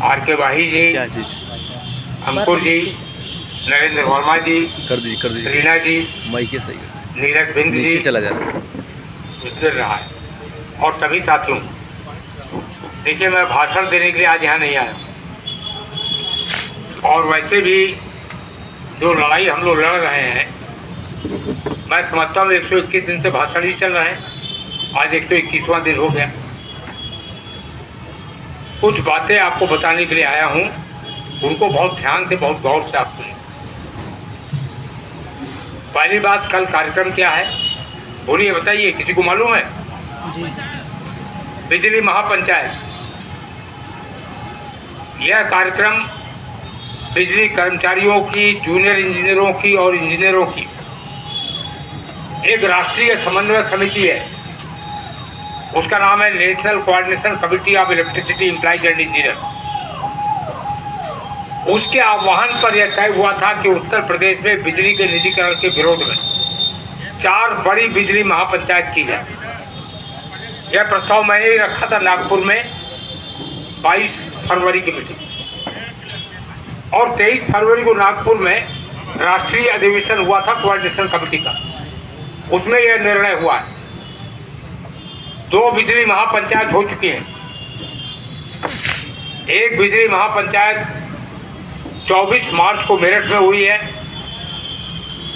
Are के वाही जी, क्या चीज़? अंकुर जी, नरेंद्र वर्मा जी, कर दीजिए रीना जी, माइक के सही है। नीरज बिंद जी नीचे चला जा रहा है। गिर रहा है। और सभी साथियों, देखिए मैं भाषण देने के लिए आज यहाँ नहीं आया, और वैसे भी जो लड़ाई हम लोग लड़ रहे हैं, मैं समझता हूँ 121 दिन से भाषण ही चल रहे हैं, आज 121वां दिन हो गया। कुछ बातें आपको बताने के लिए आया हूँ, उनको बहुत ध्यान से, बहुत गौर से आप सुनिए। पहली बात, कल कार्यक्रम क्या है बोलिए, बताइए, किसी को मालूम है? जी। बिजली महापंचायत। यह कार्यक्रम बिजली कर्मचारियों की, जूनियर इंजीनियरों की और इंजीनियरों की एक राष्ट्रीय समन्वय समिति है। उसका नाम है national coordination committee of electricity employees and engineer. उसके आह्वान पर यह तय हुआ था कि उत्तर प्रदेश में बिजली के निजीकरण के विरोध में 4 बड़ी बिजली महापंचायत की जाए। यह प्रस्ताव मैंने ही रखा था नागपुर में 22 फरवरी की मीटिंग, और 23 फरवरी को नागपुर में राष्ट्रीय अधिवेशन हुआ था कोऑर्डिनेशन कमेटी का। उसमें यह निर्णय हुआ है। 2 बिजली महापंचायत हो चुकी हैं। एक बिजली महापंचायत 24 मार्च को मेरठ में हुई है,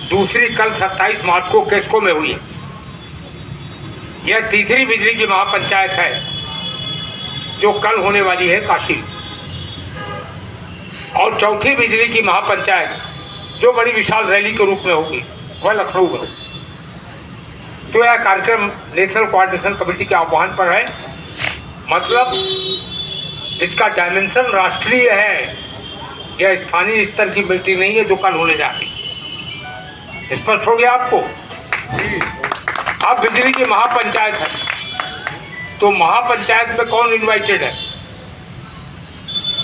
दूसरी कल 27 मार्च को केस्को में हुई है। यह तीसरी बिजली की महापंचायत है जो कल होने वाली है काशी, और चौथी बिजली की महापंचायत जो बड़ी विशाल रैली के रूप में होगी वह लखनऊ में। तो यह कार्यक्रम नेशनल कोऑर्डिनेशन कमेटी के आह्वान पर है, मतलब इसका डायमेंशन राष्ट्रीय है, यह स्थानीय स्तर की मीटिंग नहीं है जो कल होने जा रही। स्पष्ट हो गया आपको? अब बिजली की महापंचायत है, तो महापंचायत में कौन इनवाइटेड है?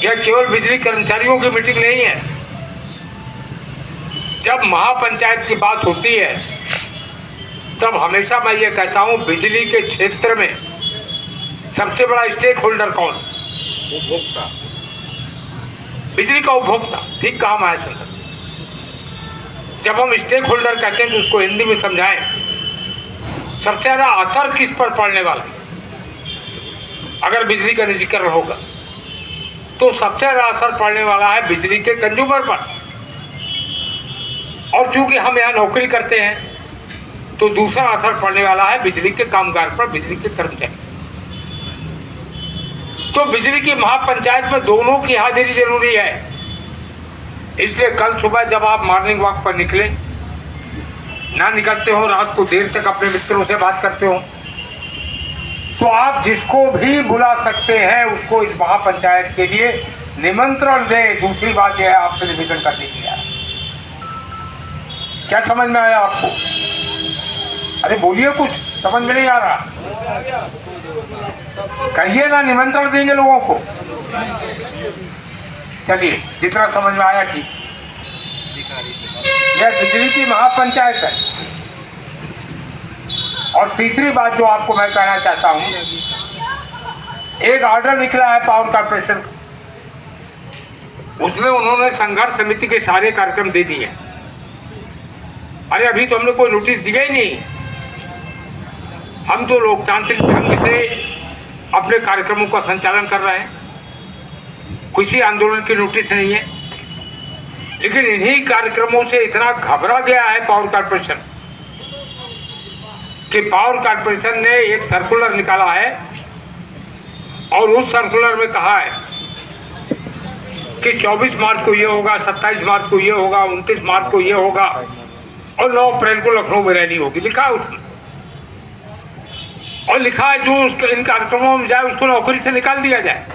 यह केवल बिजली कर्मचारियों की मीटिंग नहीं है। जब महापंचायत की बात होती है तब हमेशा मैं ये कहता हूं, बिजली के क्षेत्र में सबसे बड़ा स्टेक होल्डर कौन? उपभोक्ता, बिजली का उपभोक्ता। ठीक कहा महाशंकर। जब हम स्टेक होल्डर कहते हैं तो उसको हिंदी में समझाएं, सबसे ज्यादा असर किस पर पड़ने वाला? अगर बिजली का निजीकरण होगा तो सबसे ज्यादा असर पड़ने वाला है बिजली के कंज्यूमर पर, और चूंकि हम यहाँ नौकरी करते हैं तो दूसरा असर पड़ने वाला है बिजली के कामगार पर, बिजली के कर्मचारी। तो बिजली की महापंचायत में दोनों की हाजिरी जरूरी है। इसलिए कल सुबह जब आप मॉर्निंग वॉक पर निकले, ना निकलते हो, रात को देर तक अपने मित्रों से बात करते हो, तो आप जिसको भी बुला सकते हैं उसको इस महापंचायत के लिए निमंत्रण दें। दूसरी बात यह है, आपसे निवेदन कर दीजिए। क्या समझ में आया आपको? अरे बोलिए, कुछ समझ में नहीं आ रहा? कहिए ना, निमंत्रण देंगे लोगों को। चलिए, जितना समझ में आया ठीक। यह बिजली की महापंचायत है। और तीसरी बात जो आपको मैं कहना चाहता हूं, एक ऑर्डर निकला है पावर कॉर्पोरेशन का, उसमें उन्होंने संघर्ष समिति के सारे कार्यक्रम दे दिए। अरे अभी तो हमने कोई नोटिस दिया ही नहीं। हम तो लोकतांत्रिक ढंग से अपने कार्यक्रमों का संचालन कर रहे हैं, किसी आंदोलन की नोटिस नहीं है। लेकिन इन्हीं कार्यक्रमों से इतना घबरा गया है पावर कॉर्पोरेशन कि पावर कॉर्पोरेशन ने एक सर्कुलर निकाला है, और उस सर्कुलर में कहा है कि 24 मार्च को ये होगा, 27 मार्च को ये होगा, 29 मार्च को ये होगा, और 9 अप्रैल को लखनऊ में रैली होगी। लिखा है उसमें, और लिखा है जो इन कार्यक्रमों में जाए उसको नौकरी से निकाल दिया जाए।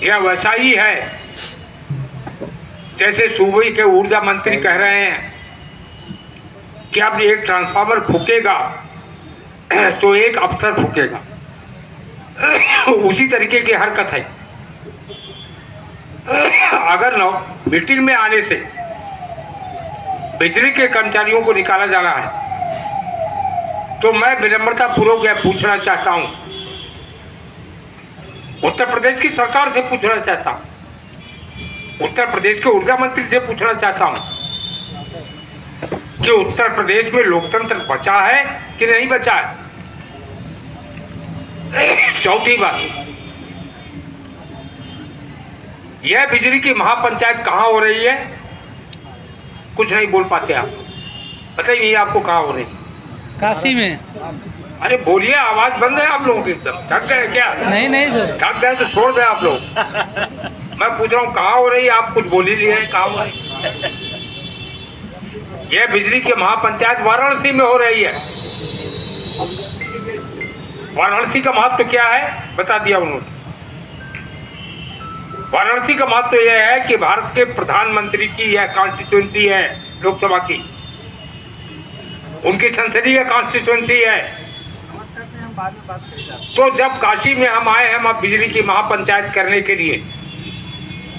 यह वैसा ही है जैसे सूबे के ऊर्जा मंत्री कह रहे हैं कि अब एक ट्रांसफार्मर फूकेगा तो एक अफसर फूकेगा। उसी तरीके की हरकत है। अगर मीटिंग में आने से बिजली के कर्मचारियों को निकाला जा रहा है तो मैं विनम्रता पूर्वक यह पूछना चाहता हूं उत्तर प्रदेश की सरकार से पूछना चाहता हूं, उत्तर प्रदेश के ऊर्जा मंत्री से पूछना चाहता हूं कि उत्तर प्रदेश में लोकतंत्र बचा है कि नहीं बचा है। चौथी बात, यह बिजली की महापंचायत कहां हो रही है? कुछ नहीं बोल पाते आप, पता ही नहीं आपको कहां हो रही। काशी में। अरे बोलिए, आवाज बंद है आप लोगों की, एकदम थक गए क्या? नहीं नहीं सर, थक गए तो छोड़ दे आप लोग। मैं पूछ रहा हूँ कहाँ हो रही है, आप कुछ बोल ही लिए हैं, कहाँ हो रही? यह बिजली की महापंचायत वाराणसी में हो रही है। वाराणसी का महत्व क्या है बता दिया उन्होंने। वाराणसी का महत्व यह है कि भारत के प्रधानमंत्री की यह कॉन्स्टिट्यूएंसी है, लोकसभा की, उनकी संसदीय कॉन्स्टिट्यूएंसी है। तो जब काशी में हम आए हैं बिजली की महापंचायत करने के लिए,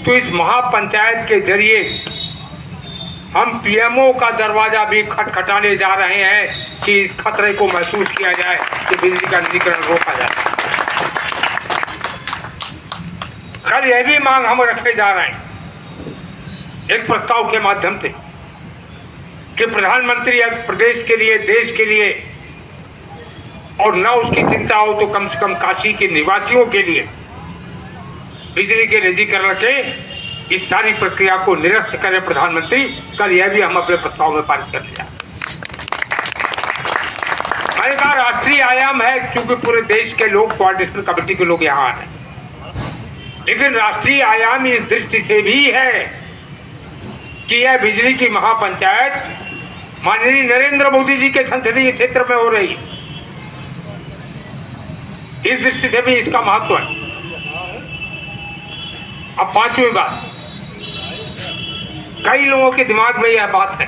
तो इस महापंचायत के जरिए हम पीएमओ का दरवाजा भी खटखटाने जा रहे हैं कि इस खतरे को महसूस किया जाए कि बिजली का निजीकरण रोका जाए। कल यह भी मांग हम रखने जा रहे हैं एक प्रस्ताव के माध्यम से कि प्रधानमंत्री प्रदेश के लिए, देश के लिए, और न उसकी चिंता हो तो कम से कम काशी के निवासियों के लिए बिजली के निजीकरण के इस सारी प्रक्रिया को निरस्त करें प्रधानमंत्री। कल यह भी हम अपने प्रस्ताव में पारित कर लिया। मैंने कहा राष्ट्रीय आयाम है क्योंकि पूरे देश के लोग, कोऑर्डिनेशन कमेटी के लोग यहाँ हैं, लेकिन राष्ट्रीय आयाम इस दृष्टि से भी है कि यह बिजली की महापंचायत माननीय नरेंद्र मोदी जी के संसदीय क्षेत्र में हो रही है। इस दृष्टि से भी इसका महत्व है। अब पांचवी बात, कई लोगों के दिमाग में यह बात है,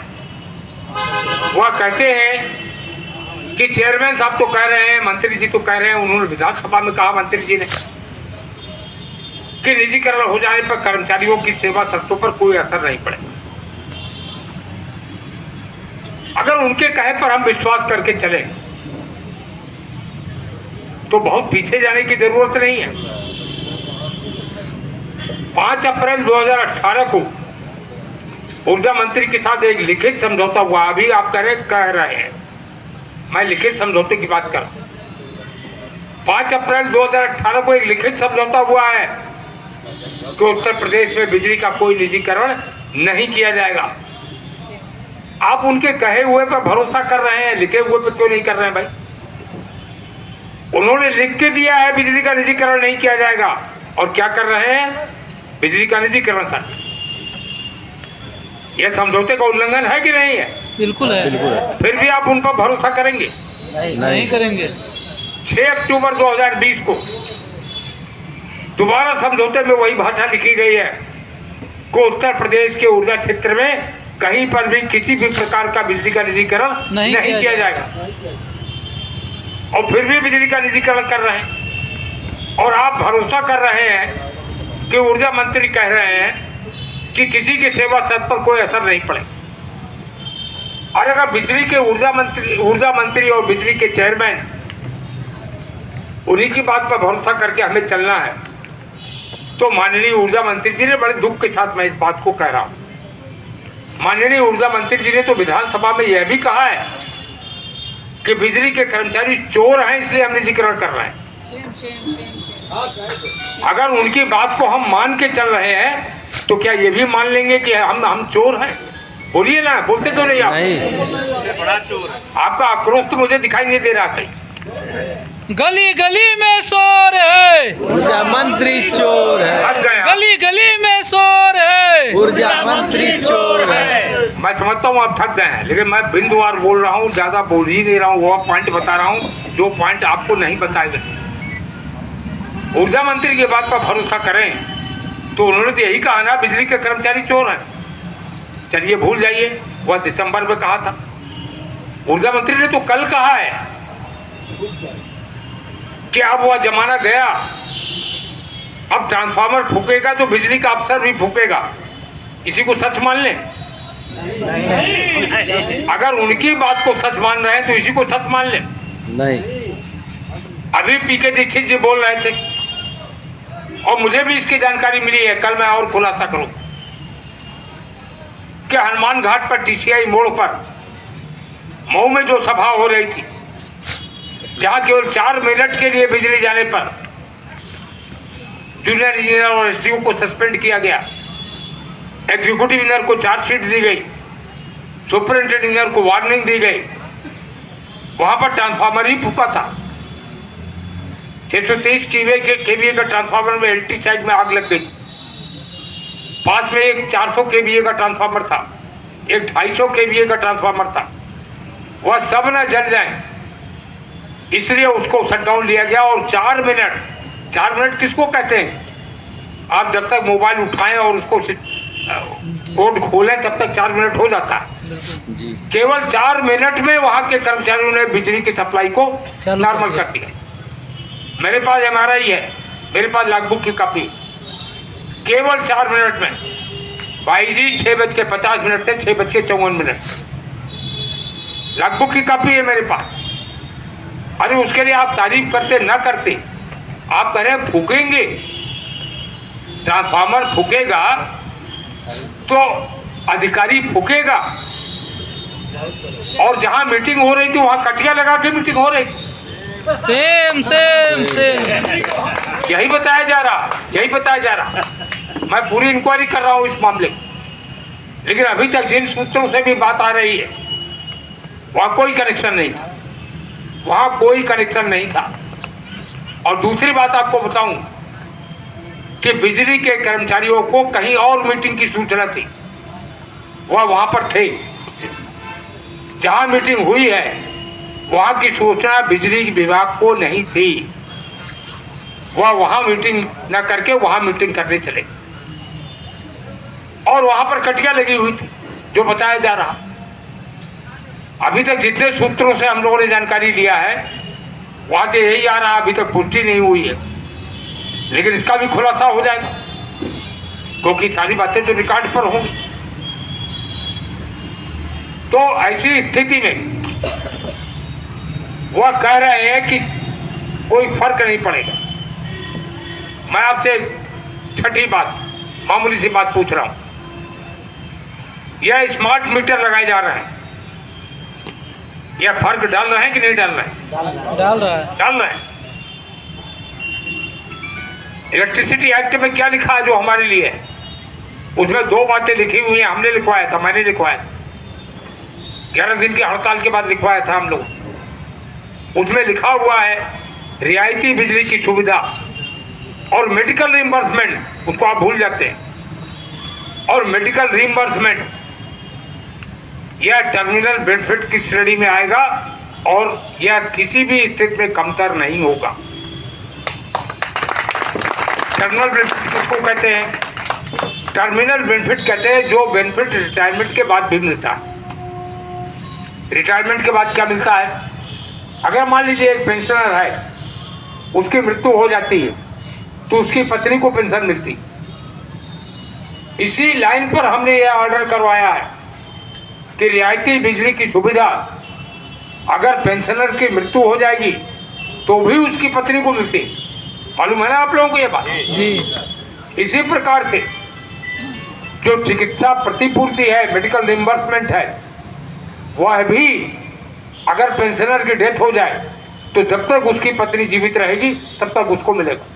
वह कहते हैं कि चेयरमैन साहब तो कह रहे हैं, मंत्री जी तो कह रहे हैं, उन्होंने विधानसभा में कहा मंत्री जी ने कि निजीकरण हो जाने पर कर्मचारियों की सेवा शर्तों पर कोई असर नहीं पड़ेगा। अगर उनके कहे पर हम विश्वास करके चले तो बहुत पीछे जाने की जरूरत नहीं है। 5 अप्रैल 2018 को ऊर्जा मंत्री के साथ एक लिखित समझौता हुआ। अभी आप कह रहे हैं, मैं लिखित समझौते की बात कर रहा हूं। 5 अप्रैल 2018 को एक लिखित समझौता हुआ है कि उत्तर प्रदेश में बिजली का कोई निजीकरण नहीं किया जाएगा। आप उनके कहे हुए पर भरोसा कर रहे हैं, लिखे हुए पर क्यों नहीं कर रहे हैं भाई? उन्होंने लिख के दिया है बिजली का निजीकरण नहीं किया जाएगा, और क्या कर रहे हैं? बिजली का निजीकरण कर रहे हैं। यह समझौते का उल्लंघन है कि नहीं है? बिल्कुल है, बिल्कुल है। फिर भी आप उन पर भरोसा करेंगे? नहीं करेंगे। 6 अक्टूबर 2020 को दोबारा समझौते में वही भाषा लिखी गई है कि उत्तर प्रदेश के ऊर्जा क्षेत्र में कहीं पर भी किसी भी प्रकार का बिजली का निजीकरण नहीं किया जाएगा, और फिर भी बिजली का निजीकरण कर रहे हैं। और आप भरोसा कर रहे हैं कि ऊर्जा मंत्री कह रहे हैं कि किसी की सेवा शर्त पर कोई असर नहीं पड़े। और अगर बिजली के ऊर्जा मंत्री और बिजली के चेयरमैन उन्हीं की बात पर भरोसा करके हमें चलना है, तो माननीय ऊर्जा मंत्री जी ने, बड़े दुख के साथ मैं इस बात को कह रहा हूं, माननीय ऊर्जा मंत्री जी ने तो विधानसभा में यह भी कहा है कि बिजली के कर्मचारी चोर हैं इसलिए हम निजीकरण कर रहे हैं। अगर उनकी बात को हम मान के चल रहे हैं तो क्या ये भी मान लेंगे कि हम चोर हैं? बोलिए ना, बोलते क्यों नहीं आप? बड़ा चोर है। आपका आक्रोश तो मुझे दिखाई नहीं दे रहा कहीं। गली गली में शोर है, ऊर्जा मंत्री चोर है। गली गली में शोर है, ऊर्जा मंत्री चोर है। मैं समझता हूँ आप थक गए हैं, लेकिन मैं बिंदुवार बोल रहा हूँ, ज्यादा बोल ही नहीं रहा हूँ। वो पॉइंट बता रहा हूँ जो पॉइंट आपको नहीं बताए गए। ऊर्जा मंत्री की बात पर भरोसा करें तो उन्होंने तो यही कहा ना, बिजली के कर्मचारी चोर हैं। चलिए भूल जाइए, वह दिसंबर में कहा था। ऊर्जा मंत्री ने तो कल कहा है कि अब वह जमाना गया, अब ट्रांसफार्मर फूकेगा तो बिजली का अफसर भी फूकेगा। इसी को सच मान लें? अगर उनकी बात को सच मान रहे हैं तो इसी को सच मान लें। नहीं, अभी पीके दीक्षित जी बोल रहे थे और मुझे भी इसकी जानकारी मिली है, कल मैं और खुलासा करूं कि हनुमान घाट पर टीसीआई मोड़ पर मऊ में जो सभा हो रही थी, जहां केवल 4 मिनट के लिए बिजली जाने पर जूनियर इंजीनियर और एसडीओ को सस्पेंड किया गया, एग्जीक्यूटिव इंजीनियर को चार्जशीट दी गई, सुपरिंटेंडेंट इंजीनियर को वार्निंग दी गई, वहां पर ट्रांसफार्मर ही फूका था। 623 केवीए का ट्रांसफार्मर में एलटी साइड में आग लग गई। पास में एक 400 केवीए का ट्रांसफार्मर था, एक 250 केवीए का ट्रांसफार्मर था, वह सब न जल जाए इसलिए उसको शटडाउन लिया गया। और 4 मिनट किसको कहते हैं? आप जब तक मोबाइल उठाएं और उसको कोड खोलें तब तक 4 मिनट हो जाता है। जी केवल 4 मिनट में वहां के कर्मचारियों ने बिजली की सप्लाई को चालू नॉर्मल कर दिया। मेरे पास MRI है, मेरे पास लॉगबुक की कॉपी, केवल 4 मिनट में भाई जी 6:50 से 6:54 लॉगबुक की कॉपी है मेरे पास। अरे उसके लिए आप तारीफ करते ना करते, आप कह रहे हैं फूकेंगे, ट्रांसफार्मर फूकेगा तो अधिकारी फूकेगा। और जहां मीटिंग हो रही थी वहां कटिया लगा के मीटिंग हो रही थी। सेम सेम सेम यही बताया जा रहा। मैं पूरी इंक्वायरी कर रहा हूं इस मामले में, लेकिन अभी तक जिन सूत्रों से भी बात आ रही है वहां कोई कनेक्शन नहीं था। और दूसरी बात आपको बताऊं कि बिजली के कर्मचारियों को कहीं और मीटिंग की सूचना थी, वह वहां पर थे। जहां मीटिंग हुई है वहां की सूचना बिजली विभाग को नहीं थी, वह वहां मीटिंग न करके वहां मीटिंग करने चले और वहां पर कटिया लगी हुई थी, जो बताया जा रहा। अभी तक जितने सूत्रों से हम लोगों ने जानकारी लिया है वहां से यही आ रहा, अभी तक पुष्टि नहीं हुई है, लेकिन इसका भी खुलासा हो जाएगा क्योंकि सारी बातें तो रिकॉर्ड पर होंगी। तो ऐसी स्थिति में वह कह रहे हैं कि कोई फर्क नहीं पड़ेगा। मैं आपसे छठी बात, मामूली सी बात पूछ रहा हूं, यह स्मार्ट मीटर लगाए जा रहे हैं, यह फर्क डाल रहे हैं कि नहीं डाल रहे हैं? डाल रहे हैं। इलेक्ट्रिसिटी एक्ट में क्या लिखा है जो हमारे लिए है? उसमें 2 बातें लिखी हुई हैं, हमने लिखवाया था, मैंने लिखवाया था, 11 दिन की हड़ताल के बाद लिखवाया था हम लोग। उसमें लिखा हुआ है रियायती बिजली की सुविधा और मेडिकल रिइंबर्समेंट, उसको आप भूल जाते हैं। और मेडिकल रिइंबर्समेंट यह टर्मिनल बेनिफिट की श्रेणी में आएगा और यह किसी भी स्थिति में कमतर नहीं होगा। टर्मिनल बेनिफिट किसको कहते हैं? टर्मिनल बेनिफिट कहते हैं जो बेनिफिट रिटायरमेंट के बाद भी मिलता है। रिटायरमेंट के बाद क्या मिलता है? अगर मान लीजिए एक पेंशनर है, उसकी मृत्यु हो जाती है तो उसकी पत्नी को पेंशन मिलती। इसी लाइन पर हमने यह ऑर्डर करवाया है कि रियायती बिजली की सुविधा अगर पेंशनर की मृत्यु हो जाएगी तो भी उसकी पत्नी को मिलती। मालूम है ना आप लोगों को ये बात? जी। इसी प्रकार से जो चिकित्सा प्रतिपूर्ति है, मेडिकल रिइंबर्समेंट है, वह भी अगर पेंशनर की डेथ हो जाए तो जब तक उसकी पत्नी जीवित रहेगी तब तक उसको मिलेगा।